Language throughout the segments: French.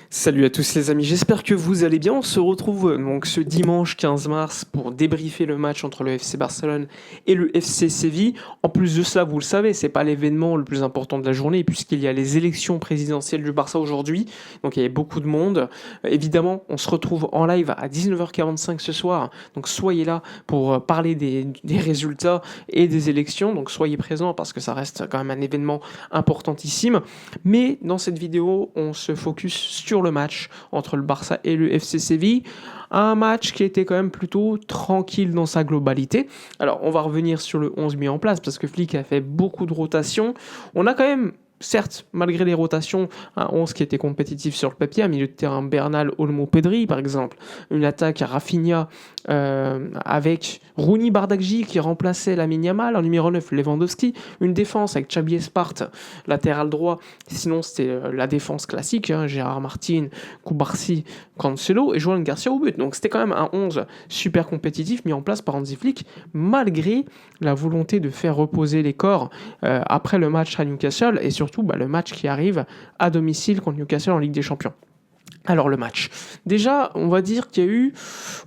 Salut à tous les amis, j'espère que vous allez bien. On se retrouve donc ce dimanche 15 mars pour débriefer le match entre le FC Barcelone et le FC Séville. En plus de cela, vous le savez, c'est pas l'événement le plus important de la journée puisqu'il y a les élections présidentielles du Barça aujourd'hui. Donc il y a beaucoup de monde. Évidemment, on se retrouve en live à 19h45 ce soir. Donc soyez là pour parler des résultats et des élections. Donc soyez présents parce que ça reste quand même un événement importantissime. Mais dans cette vidéo, on se focus sur le match entre le Barça et le FC Séville. Un match qui était quand même plutôt tranquille dans sa globalité. Alors, on va revenir sur le 11 mis en place parce que Flick a fait beaucoup de rotations. On a quand même, certes, malgré les rotations, un 11 qui était compétitif sur le papier, un milieu de terrain Bernal, Olmo, Pedri, par exemple. Une attaque à Rafinha avec Rooney Bardghji qui remplaçait Lamine Yamal, en numéro 9 Lewandowski. Une défense avec Xabi Espart, latéral droit. Sinon, c'était la défense classique, Gérard Martin, Koubarsi, Cancelo et Joan Garcia au but. Donc c'était quand même un 11 super compétitif mis en place par Hansi Flick, malgré la volonté de faire reposer les corps après le match à Newcastle et surtout le match qui arrive à domicile contre Newcastle en Ligue des Champions. Alors le match. Déjà, on va dire qu'il y a eu...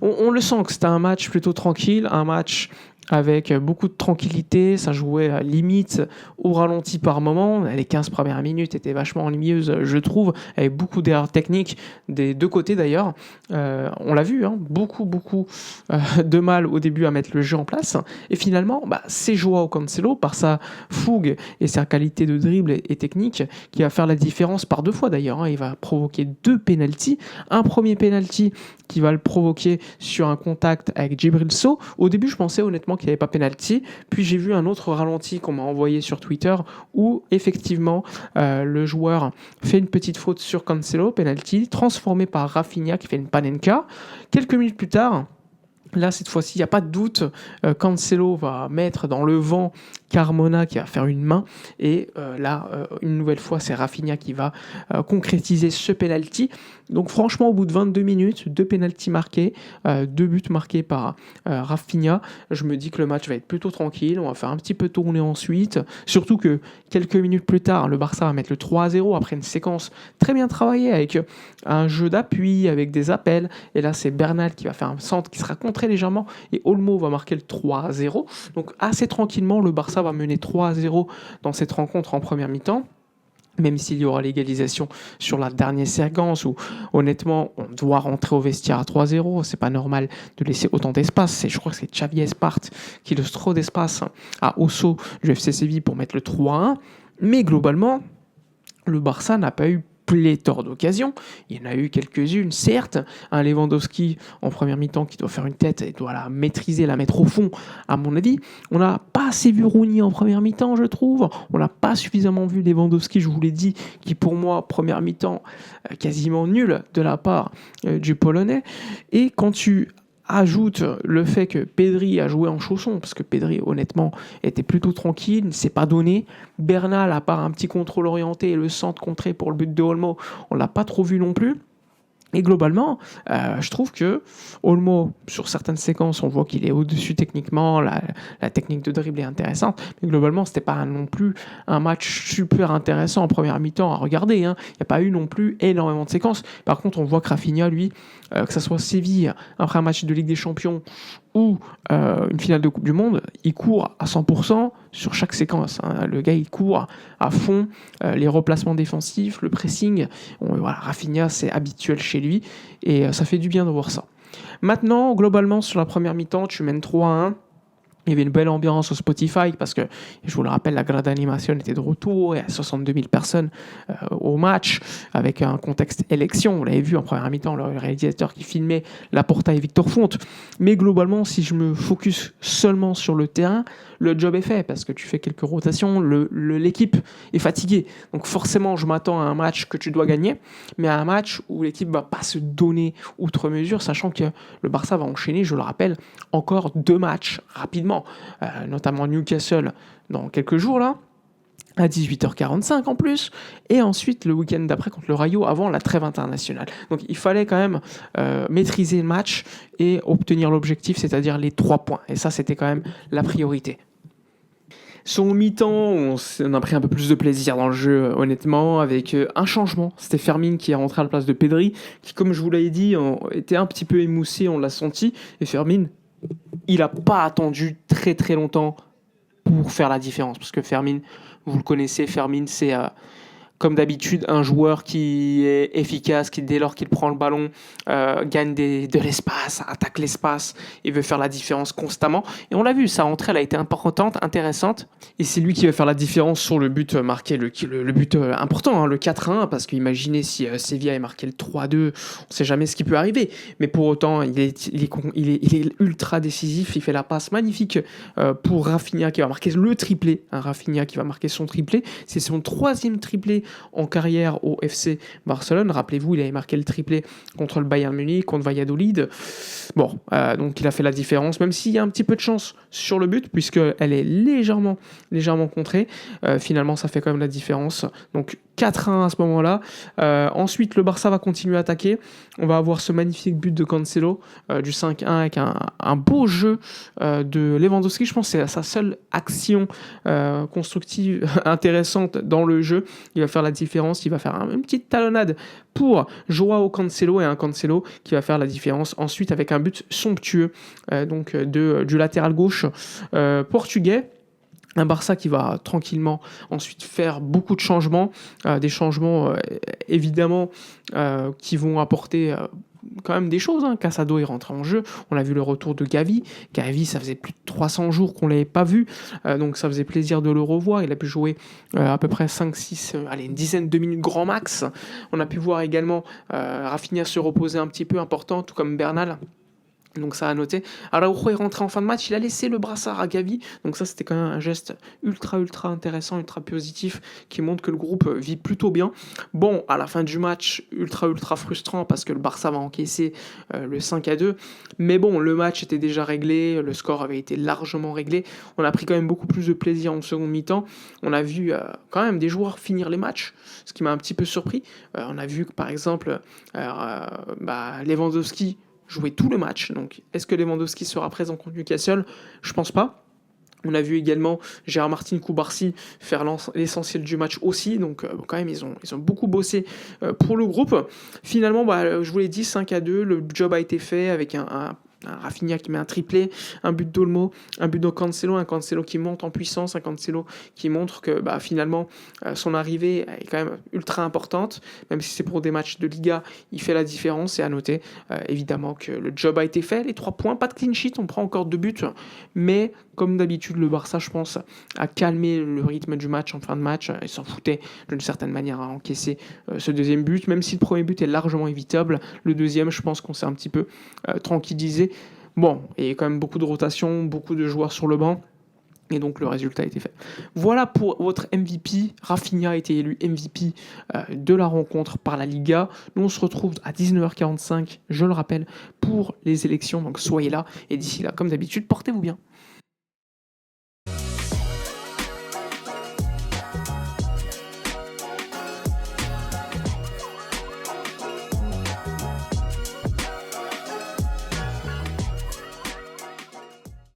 On le sent que c'était un match plutôt tranquille, un match avec beaucoup de tranquillité, ça jouait limite au ralenti par moment. Les 15 premières minutes étaient vachement ennuyeuses, je trouve, avec beaucoup d'erreurs techniques des deux côtés d'ailleurs. On l'a vu, beaucoup de mal au début à mettre le jeu en place. Et finalement, c'est Joao Cancelo, par sa fougue et sa qualité de dribble et technique, qui va faire la différence par deux fois d'ailleurs. Il va provoquer deux pénaltys. Un premier pénalty qui va le provoquer sur un contact avec Djibril Sow. Au début, je pensais honnêtement qu'il n'y avait pas pénalty. Puis j'ai vu un autre ralenti qu'on m'a envoyé sur Twitter où effectivement le joueur fait une petite faute sur Cancelo, pénalty, transformé par Rafinha qui fait une panenka. Quelques minutes plus tard, là, cette fois-ci, il n'y a pas de doute, Cancelo va mettre dans le vent Carmona qui va faire une main. Et une nouvelle fois, c'est Rafinha qui va concrétiser ce penalty. Donc franchement, au bout de 22 minutes, deux penaltys marqués, deux buts marqués par Rafinha, je me dis que le match va être plutôt tranquille. On va faire un petit peu tourner ensuite. Surtout que quelques minutes plus tard, le Barça va mettre le 3-0 après une séquence très bien travaillée avec un jeu d'appui, avec des appels. Et là, c'est Bernal qui va faire un centre qui sera contré légèrement et Olmo va marquer le 3-0. Donc assez tranquillement, le Barça va mener 3-0 dans cette rencontre en première mi-temps. Même s'il y aura l'égalisation sur la dernière séquence où, honnêtement, on doit rentrer au vestiaire à 3-0. C'est pas normal de laisser autant d'espace. Je crois que c'est Xavi Espart qui laisse trop d'espace à Osso du FC Séville pour mettre le 3-1. Mais globalement, le Barça n'a pas eu pléthore d'occasions. Il y en a eu quelques-unes, certes. Un Lewandowski en première mi-temps qui doit faire une tête et doit la maîtriser, la mettre au fond, à mon avis. On n'a pas assez vu Rooney en première mi-temps, je trouve. On n'a pas suffisamment vu Lewandowski, je vous l'ai dit, qui pour moi, première mi-temps, quasiment nul de la part du Polonais. Et quand tu ajoute le fait que Pedri a joué en chausson, parce que Pedri, honnêtement, était plutôt tranquille, ne s'est pas donné. Bernal, à part un petit contrôle orienté et le centre contré pour le but de Olmo, on ne l'a pas trop vu non plus. Et globalement, je trouve que Olmo, sur certaines séquences, on voit qu'il est au-dessus techniquement, la technique de dribble est intéressante, mais globalement, c'était pas non plus un match super intéressant en première mi-temps à regarder. Il n'y a pas eu non plus énormément de séquences. Par contre, on voit que Rafinha, lui, que ce soit Séville, après un match de Ligue des Champions, ou une finale de Coupe du Monde, il court à 100% sur chaque séquence. Le gars, il court à fond, les replacements défensifs, le pressing. Rafinha, c'est habituel chez lui, et ça fait du bien de voir ça. Maintenant, globalement, sur la première mi-temps, tu mènes 3-1. Il y avait une belle ambiance au Spotify parce que, je vous le rappelle, la grande animation était de retour. Il y a 62 000 personnes au match avec un contexte élection. Vous l'avez vu en première mi-temps, le réalisateur qui filmait Laporta et Victor Fonte. Mais globalement, si je me focus seulement sur le terrain, le job est fait parce que tu fais quelques rotations, l'équipe est fatiguée. Donc forcément, je m'attends à un match que tu dois gagner, mais à un match où l'équipe ne va pas se donner outre mesure, sachant que le Barça va enchaîner, je le rappelle, encore 2 matchs rapidement, notamment Newcastle dans quelques jours là, à 18h45 en plus, et ensuite le week-end d'après contre le Rayo avant la trêve internationale. Donc il fallait quand même maîtriser le match et obtenir l'objectif, c'est-à-dire les 3 points. Et ça, c'était quand même la priorité. Son mi-temps, on a pris un peu plus de plaisir dans le jeu, honnêtement, avec un changement. C'était Fermin qui est rentré à la place de Pedri, qui, comme je vous l'avais dit, était un petit peu émoussé, on l'a senti. Et Fermin, il n'a pas attendu très très longtemps pour faire la différence. Parce que Fermin, vous le connaissez, Fermin, c'est comme d'habitude, un joueur qui est efficace, qui dès lors qu'il prend le ballon, gagne de l'espace, attaque l'espace, et veut faire la différence constamment. Et on l'a vu, sa rentrée, elle a été importante, intéressante. Et c'est lui qui va faire la différence sur le but marqué, le but important, hein, le 4-1, parce qu'imaginez si Sevilla avait marqué le 3-2, on ne sait jamais ce qui peut arriver. Mais pour autant, il est ultra décisif, il fait la passe magnifique pour Rafinha qui va marquer le triplé. Rafinha qui va marquer son triplé. C'est son 3e triplé en carrière au FC Barcelone. Rappelez-vous, il avait marqué le triplé contre le Bayern Munich, contre Valladolid. Bon, donc il a fait la différence, même s'il y a un petit peu de chance sur le but, puisqu'elle est légèrement contrée. Finalement, ça fait quand même la différence. Donc 4-1 à ce moment-là. Ensuite, le Barça va continuer à attaquer. On va avoir ce magnifique but de Cancelo, du 5-1 avec un beau jeu de Lewandowski. Je pense que c'est sa seule action constructive intéressante dans le jeu. Il va faire la différence, il va faire une petite talonnade pour Joao Cancelo, et un Cancelo qui va faire la différence ensuite avec un but somptueux du latéral gauche portugais. Un Barça qui va tranquillement ensuite faire beaucoup de changements, des changements évidemment qui vont apporter quand même des choses. Casado est rentré en jeu, on a vu le retour de Gavi. Gavi, ça faisait plus de 300 jours qu'on ne l'avait pas vu, donc ça faisait plaisir de le revoir. Il a pu jouer à peu près 5-6, une dizaine de minutes grand max. On a pu voir également Rafinha se reposer un petit peu, important, tout comme Bernal. Donc ça a noté. Araujo est rentré en fin de match, il a laissé le brassard à Gavi, donc ça c'était quand même un geste ultra intéressant, ultra positif, qui montre que le groupe vit plutôt bien. Bon, à la fin du match, ultra frustrant, parce que le Barça va encaisser le 5-2, mais bon, le match était déjà réglé, le score avait été largement réglé, on a pris quand même beaucoup plus de plaisir en seconde mi-temps, on a vu quand même des joueurs finir les matchs, ce qui m'a un petit peu surpris. On a vu que par exemple Lewandowski jouer tout le match. Donc, est-ce que Lewandowski sera présent contre Newcastle ? Je pense pas. On a vu également Gérard Martin Koubarsi faire l'essentiel du match aussi. Donc, quand même, ils ont beaucoup bossé pour le groupe. Finalement, je vous l'ai dit, 5-2. Le job a été fait avec un Rafinha qui met un triplé, un but d'Olmo, un but de Cancelo, un Cancelo qui monte en puissance, un Cancelo qui montre que finalement son arrivée est quand même ultra importante, même si c'est pour des matchs de Liga, il fait la différence. Et à noter évidemment que le job a été fait, les 3 points, pas de clean sheet, on prend encore 2 buts, mais comme d'habitude le Barça, je pense, a calmé le rythme du match en fin de match, ils s'en foutaient d'une certaine manière à encaisser ce deuxième but, même si le premier but est largement évitable, le deuxième, je pense qu'on s'est un petit peu tranquillisé. Bon, il y a quand même beaucoup de rotation, beaucoup de joueurs sur le banc, et donc le résultat a été fait. Voilà pour votre MVP. Rafinha a été élu MVP de la rencontre par la Liga. Nous on se retrouve à 19h45, je le rappelle, pour les élections, donc soyez là, et d'ici là, comme d'habitude, portez-vous bien.